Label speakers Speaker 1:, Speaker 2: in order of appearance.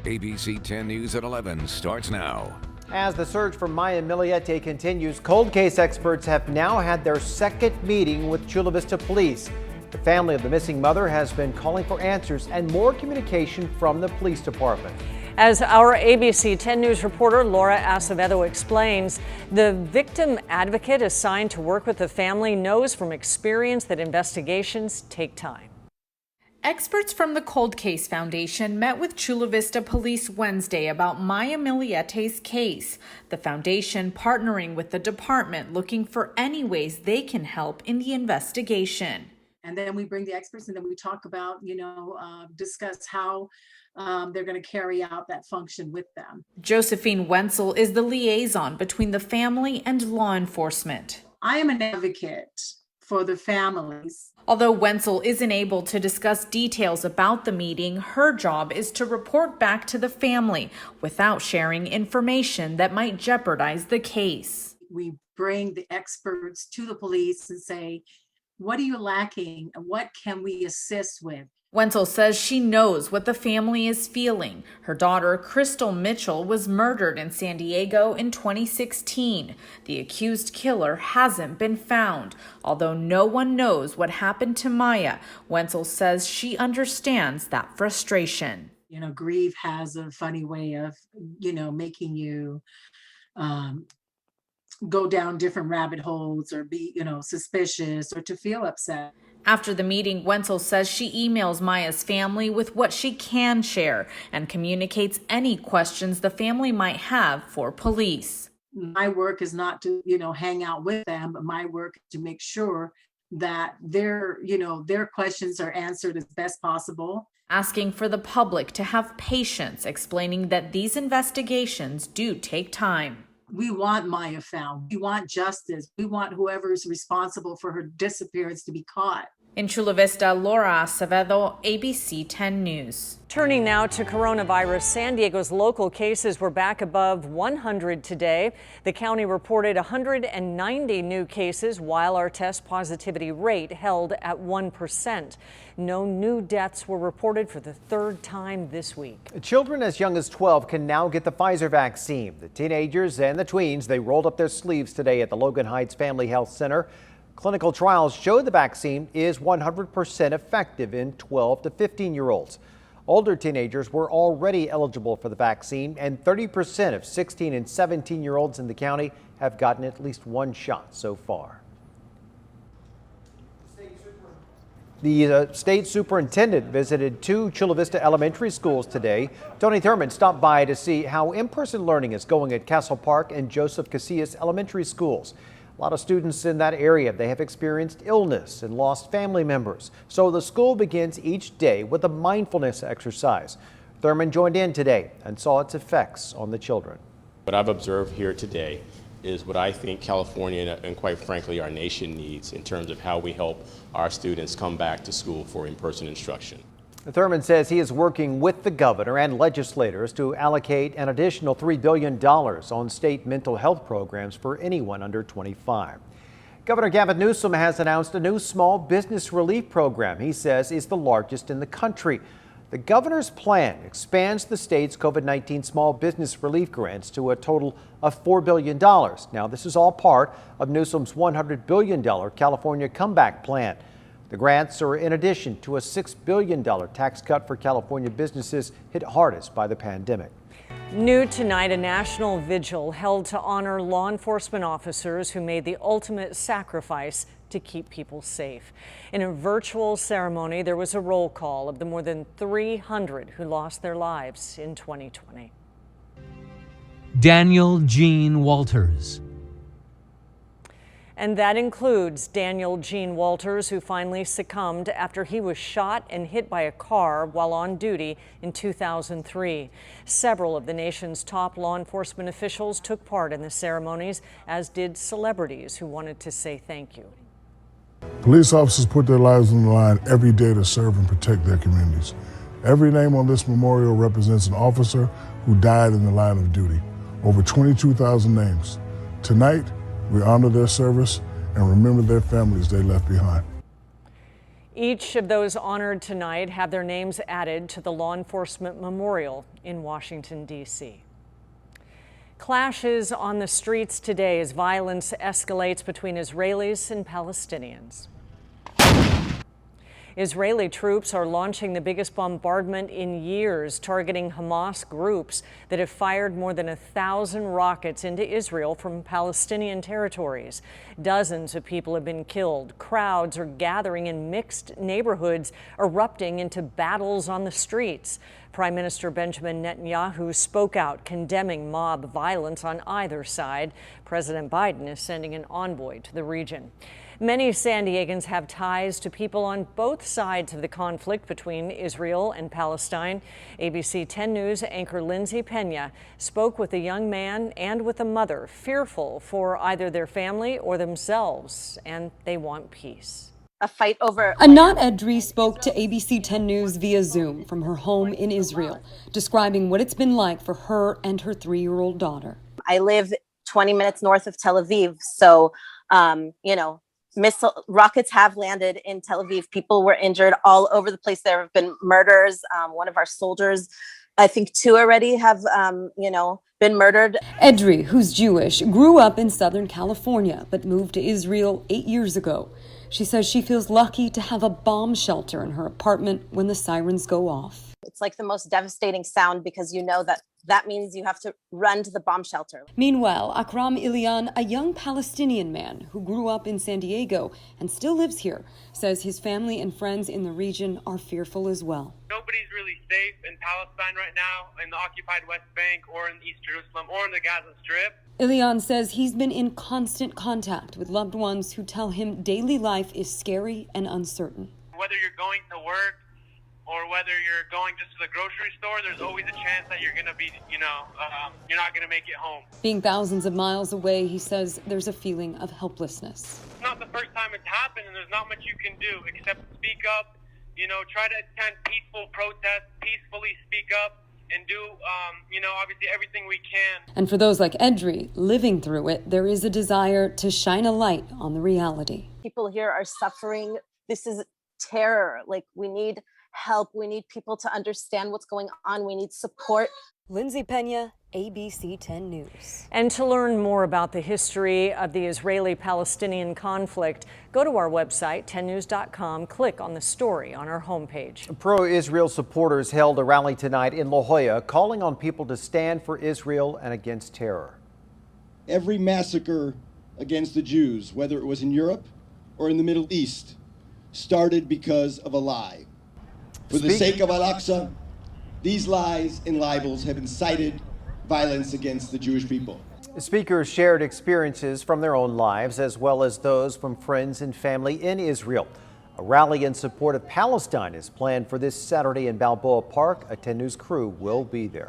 Speaker 1: ABC 10 News at 11 starts now.
Speaker 2: As the search for Maya Millete continues, cold case experts have now had their second meeting with Chula Vista Police. The family of the missing mother has been calling for answers and more communication from the police department.
Speaker 3: As our ABC 10 News reporter Laura Acevedo explains, the victim advocate assigned to work with the family knows from experience that investigations take time.
Speaker 4: Experts from the Cold Case Foundation met with Chula Vista Police Wednesday about Maya Millete's case. The foundation partnering with the department looking for any ways they can help in the investigation.
Speaker 5: And then we bring the experts and then we talk about, discuss how they're going to carry out that function with them.
Speaker 4: Josephine Wenzel is the liaison between the family and law enforcement.
Speaker 5: I am an advocate for the families.
Speaker 4: Although Wenzel isn't able to discuss details about the meeting, her job is to report back to the family without sharing information that might jeopardize the case.
Speaker 5: We bring the experts to the police and say, what are you lacking? What can we assist with?
Speaker 4: Wenzel says she knows what the family is feeling. Her daughter, Crystal Mitchell, was murdered in San Diego in 2016. The accused killer hasn't been found. Although no one knows what happened to Maya, Wenzel says she understands that frustration.
Speaker 5: Grief has a funny way of, making you go down different rabbit holes or be, suspicious or to feel upset.
Speaker 4: After the meeting, Wenzel says she emails Maya's family with what she can share and communicates any questions the family might have for police.
Speaker 5: My work is not to, hang out with them, but my work is to make sure that their questions are answered as best possible.
Speaker 4: Asking for the public to have patience, explaining that these investigations do take time.
Speaker 5: We want Maya found. We want justice. We want whoever is responsible for her disappearance to be caught.
Speaker 4: In Chula Vista, Laura Acevedo, ABC 10 News.
Speaker 3: Turning now to coronavirus, San Diego's local cases were back above 100 today. The county reported 190 new cases, while our test positivity rate held at 1%. No new deaths were reported for the third time this week.
Speaker 2: Children as young as 12 can now get the Pfizer vaccine. The teenagers and the tweens, they rolled up their sleeves today at the Logan Heights Family Health Center. Clinical trials show the vaccine is 100% effective in 12 to 15-year-olds. Older teenagers were already eligible for the vaccine, and 30% of 16 and 17-year-olds in the county have gotten at least one shot so far. The state superintendent visited two Chula Vista elementary schools today. Tony Thurman stopped by to see how in-person learning is going at Castle Park and Joseph Casillas elementary schools. A lot of students in that area, they have experienced illness and lost family members. So the school begins each day with a mindfulness exercise. Thurman joined in today and saw its effects on the children.
Speaker 6: What I've observed here today is what I think California and quite frankly our nation needs in terms of how we help our students come back to school for in-person instruction.
Speaker 2: Thurman says he is working with the governor and legislators to allocate an additional $3 billion on state mental health programs for anyone under 25. Governor Gavin Newsom has announced a new small business relief program he says is the largest in the country. The governor's plan expands the state's COVID-19 small business relief grants to a total of $4 billion. Now, this is all part of Newsom's $100 billion California Comeback Plan. The grants are in addition to a $6 billion tax cut for California businesses hit hardest by the pandemic.
Speaker 3: New tonight, a national vigil held to honor law enforcement officers who made the ultimate sacrifice to keep people safe. In a virtual ceremony, there was a roll call of the more than 300 who lost their lives in 2020.
Speaker 7: Daniel Gene Walters.
Speaker 3: And that includes Daniel Gene Walters, who finally succumbed after he was shot and hit by a car while on duty in 2003. Several of the nation's top law enforcement officials took part in the ceremonies, as did celebrities who wanted to say thank you.
Speaker 8: Police officers put their lives on the line every day to serve and protect their communities. Every name on this memorial represents an officer who died in the line of duty. Over 22,000 names. Tonight, we honor their service and remember their families they left behind.
Speaker 3: Each of those honored tonight have their names added to the law enforcement memorial in Washington, D.C. Clashes on the streets today as violence escalates between Israelis and Palestinians. Israeli troops are launching the biggest bombardment in years, targeting Hamas groups that have fired more than 1,000 rockets into Israel from Palestinian territories. Dozens of people have been killed. Crowds are gathering in mixed neighborhoods, erupting into battles on the streets. Prime Minister Benjamin Netanyahu spoke out, condemning mob violence on either side. President Biden is sending an envoy to the region. Many San Diegans have ties to people on both sides of the conflict between Israel and Palestine. ABC 10 News anchor Lindsay Pena spoke with a young man and with a mother, fearful for either their family or themselves, and they want peace.
Speaker 9: A fight over.
Speaker 10: Anat Edri spoke to ABC 10 News via Zoom from her home in Israel, describing what it's been like for her and her 3-year-old daughter.
Speaker 9: I live 20 minutes north of Tel Aviv, so, rockets have landed in Tel Aviv. People were injured all over the place. There have been murders. One of our soldiers, I think 2 already have, been murdered.
Speaker 10: Edri, who's Jewish, grew up in Southern California, but moved to Israel 8 years ago. She says she feels lucky to have a bomb shelter in her apartment when the sirens go off.
Speaker 9: It's like the most devastating sound because you know that means you have to run to the bomb shelter.
Speaker 10: Meanwhile, Akram Ilian, a young Palestinian man who grew up in San Diego and still lives here, says his family and friends in the region are fearful as well.
Speaker 11: Nobody's really safe in Palestine right now, in the occupied West Bank or in East Jerusalem or in the Gaza Strip.
Speaker 10: Ilian says he's been in constant contact with loved ones who tell him daily life is scary and uncertain.
Speaker 11: Whether you're going to work or whether you're going just to the grocery store, there's always a chance that you're going to be, you're not going to make it home.
Speaker 10: Being thousands of miles away, he says there's a feeling of helplessness.
Speaker 11: It's not the first time it's happened, and there's not much you can do except speak up, try to attend peaceful protests, peacefully speak up, and do, obviously everything we can.
Speaker 10: And for those like Edri living through it, there is a desire to shine a light on the reality.
Speaker 9: People here are suffering. This is terror. Like, we need help. We need people to understand what's going on. We need support.
Speaker 10: Lindsay Pena, ABC 10 News.
Speaker 3: And to learn more about the history of the Israeli-Palestinian conflict, go to our website, 10news.com, click on the story on our homepage.
Speaker 2: Pro-Israel supporters held a rally tonight in La Jolla, calling on people to stand for Israel and against terror.
Speaker 12: Every massacre against the Jews, whether it was in Europe or in the Middle East, started because of a lie. For the sake of Al-Aqsa, these lies and libels have incited violence against the Jewish people.
Speaker 2: The speakers shared experiences from their own lives as well as those from friends and family in Israel. A rally in support of Palestine is planned for this Saturday in Balboa Park. A 10 News crew will be there.